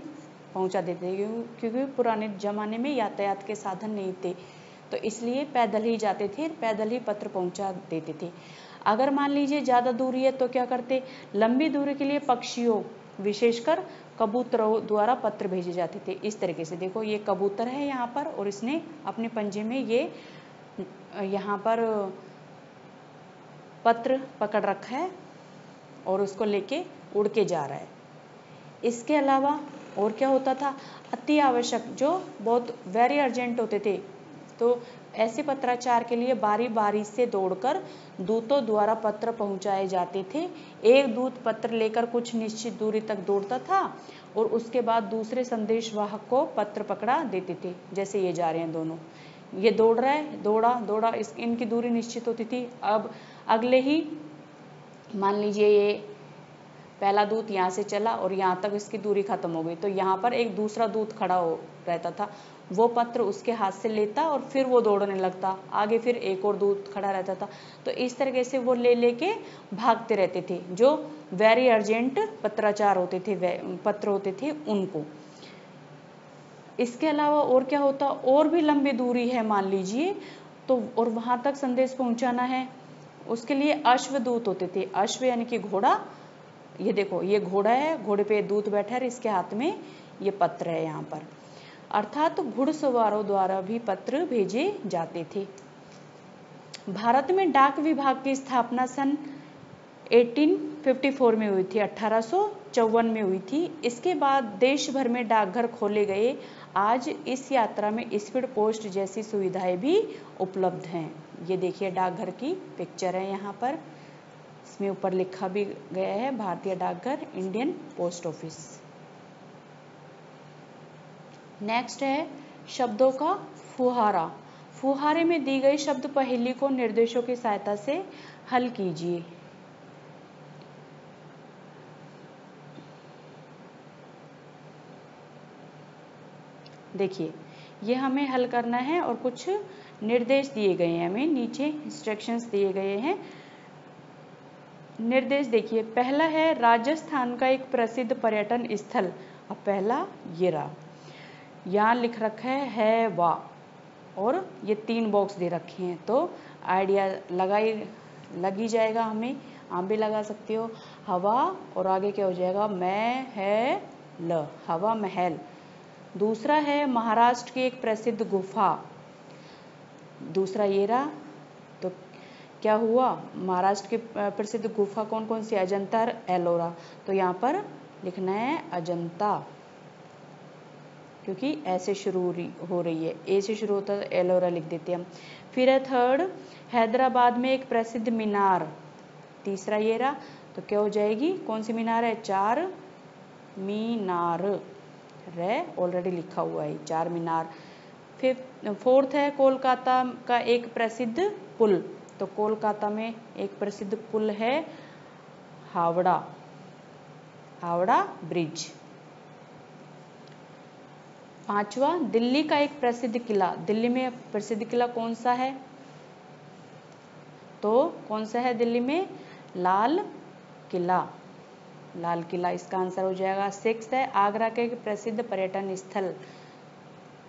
पहुंचा देते थे, क्योंकि पुराने जमाने में यातायात के साधन नहीं थे, तो इसलिए पैदल ही जाते थे, पैदल ही पत्र पहुंचा देते थे। अगर मान लीजिए ज़्यादा दूरी है तो क्या करते, लंबी दूरी के लिए पक्षियों, विशेषकर कबूतरों द्वारा पत्र भेजे जाते थे। इस तरीके से देखो, ये कबूतर है यहाँ पर, और इसने अपने पंजे में ये यहाँ पर पत्र पकड़ रखा है और उसको लेके उड़ के जा रहा है। इसके अलावा और क्या होता था, अति आवश्यक, जो बहुत वेरी अर्जेंट होते थे, तो ऐसे पत्राचार के लिए बारी बारी से दौड़कर दूतों द्वारा पत्र पहुंचाए जाते थे। एक दूत पत्र लेकर कुछ निश्चित दूरी तक दौड़ता था और उसके बाद दूसरे संदेशवाहक को पत्र पकड़ा देते थे। जैसे ये जा रहे हैं दोनों, ये दौड़ रहा है, दौड़ा, इनकी दूरी निश्चित होती थी। अब अगले ही मान लीजिए ये पहला दूत यहाँ से चला और यहाँ तक इसकी दूरी खत्म हो गई, तो यहाँ पर एक दूसरा दूत खड़ा हो रहता था, वो पत्र उसके हाथ से लेता और फिर वो दौड़ने लगता आगे, फिर एक और दूत खड़ा रहता था। तो इस तरीके से वो लेके भागते रहते थे, जो वेरी अर्जेंट पत्राचार होते थे, पत्र होते थे उनको। इसके अलावा और क्या होता, और भी लंबी दूरी है मान लीजिए, तो और वहां तक संदेश पहुंचाना है, उसके लिए अश्वदूत होते थे। अश्व यानी कि घोड़ा, ये देखो ये घोड़ा है, घोड़े पे दूत बैठा है, इसके हाथ में ये पत्र है यहाँ पर, अर्थात घुड़सवारों द्वारा भी पत्र भेजे जाते थे। भारत में डाक विभाग की स्थापना सन 1854 में हुई थी, 1854 में हुई थी। इसके बाद देश भर में डाकघर खोले गए। आज इस यात्रा में स्पीड पोस्ट जैसी सुविधाएं भी उपलब्ध हैं। ये देखिए डाकघर की पिक्चर है यहाँ पर, इसमें ऊपर लिखा भी गया है भारतीय डाकघर, इंडियन पोस्ट ऑफिस। नेक्स्ट है शब्दों का फुहारा। फुहारे में दी गई शब्द पहेली को निर्देशों की सहायता से हल कीजिए। देखिए ये हमें हल करना है और कुछ निर्देश दिए गए हैं, हमें नीचे इंस्ट्रक्शंस दिए गए हैं। निर्देश देखिए, पहला है राजस्थान का एक प्रसिद्ध पर्यटन स्थल। अब पहला ये रहा, यहाँ लिख रखा है वाह, और ये 3 बॉक्स दे रखे हैं, तो आइडिया लग ही जाएगा हमें, आप भी लगा सकते हो। हवा और आगे क्या हो जाएगा, मैं है ल, हवा महल। दूसरा है महाराष्ट्र की एक प्रसिद्ध गुफा, दूसरा ये रहा, तो क्या हुआ, महाराष्ट्र की प्रसिद्ध गुफा कौन कौन सी, अजंता और एलोरा, तो यहाँ पर लिखना है अजंता, क्योंकि ऐसे शुरू हो रही है, ए से शुरू होता है, एलोरा लिख देते हैं हम। फिर है थर्ड, हैदराबाद में एक प्रसिद्ध मीनार, तीसरा ये रहा, तो क्या हो जाएगी, कौन सी मीनार है, 4 मीनार, रे ऑलरेडी लिखा हुआ है 4 मीनार। फिर फोर्थ है कोलकाता का एक प्रसिद्ध पुल, तो कोलकाता में एक प्रसिद्ध पुल है हावड़ा ब्रिज। पांचवा, दिल्ली का एक प्रसिद्ध किला, दिल्ली में प्रसिद्ध किला कौन सा है, तो कौन सा है दिल्ली में, लाल किला, इसका आंसर हो जाएगा। 6 है आगरा के एक प्रसिद्ध पर्यटन स्थल,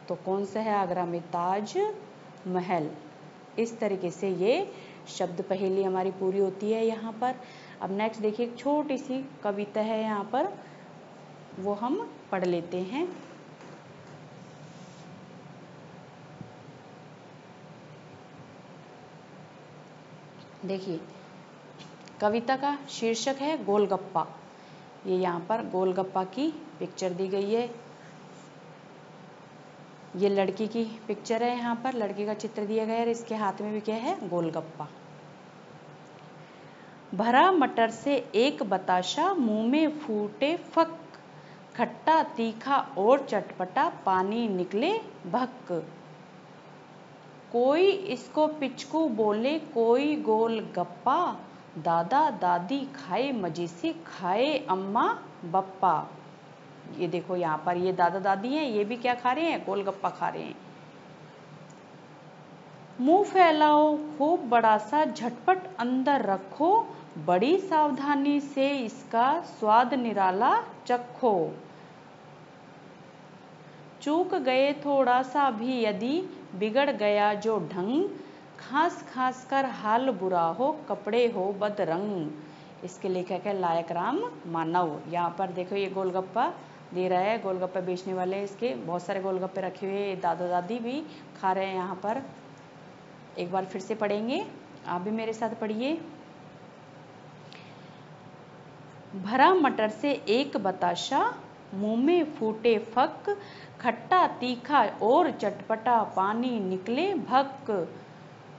तो कौन सा है आगरा में, ताज महल। इस तरीके से ये शब्द पहेली हमारी पूरी होती है यहाँ पर। अब नेक्स्ट देखिए, एक छोटी सी कविता है यहाँ पर, वो हम पढ़ लेते हैं। देखिए कविता का शीर्षक है गोलगप्पा, ये यहाँ पर गोलगप्पा की पिक्चर दी गई है, ये लड़की की पिक्चर है, यहाँ पर लड़की का चित्र दिया गया है, इसके हाथ में भी क्या है, गोलगप्पा। भरा मटर से एक बताशा, मुंह में फूटे फक, खट्टा तीखा और चटपटा, पानी निकले भक, कोई इसको पिचकू बोले कोई गोलगप्पा, दादा दादी खाए मजे से खाए अम्मा बप्पा, ये देखो यहाँ पर ये दादा दादी हैं, ये भी क्या खा रहे हैं, गोलगप्पा खा रहे हैं। मुंह फैलाओ खूब बड़ा सा, झटपट अंदर रखो, बड़ी सावधानी से इसका स्वाद निराला चखो। चूक गए थोड़ा सा भी यदि, बिगड़ गया जो ढंग, खास खास कर हाल बुरा हो, कपड़े हो बदरंग। इसके लेखक है लायक राम मानव। यहाँ पर देखो ये गोलगप्पा दे रहा है, गोलगप्पा बेचने वाले, इसके बहुत सारे गोलगप्पे रखे हुए, दादा दादी भी खा रहे हैं यहाँ पर। एक बार फिर से पढ़ेंगे, आप भी मेरे साथ पढ़िए। भरा मटर से एक बताशा, मुंह में फूटे फक, खट्टा तीखा और चटपटा, पानी निकले भक।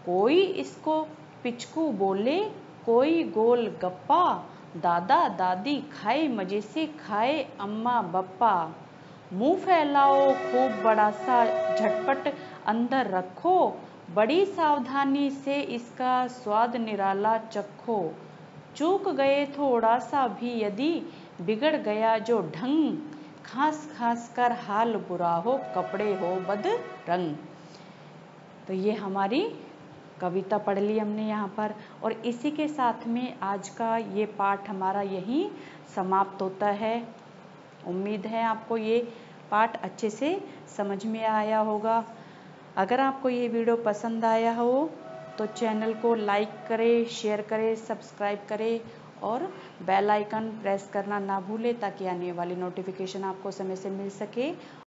कोई इसको पिचकू बोले, कोई गोल गप्पा, दादा दादी खाए मजे से, खाए अम्मा बप्पा। मुंह फैलाओ खूब बड़ा सा, झटपट अंदर रखो, बड़ी सावधानी से इसका स्वाद निराला चखो। चूक गए थोड़ा सा भी यदि, बिगड़ गया जो ढंग, खास खास कर हाल बुरा हो, कपड़े हो बदरंग। तो ये हमारी कविता पढ़ ली हमने यहाँ पर, और इसी के साथ में आज का ये पाठ हमारा यहीं समाप्त होता है। उम्मीद है आपको ये पाठ अच्छे से समझ में आया होगा। अगर आपको ये वीडियो पसंद आया हो तो चैनल को लाइक करें, शेयर करें, सब्सक्राइब करें और बेल आइकन प्रेस करना ना भूलें, ताकि आने वाली नोटिफिकेशन आपको समय से मिल सके।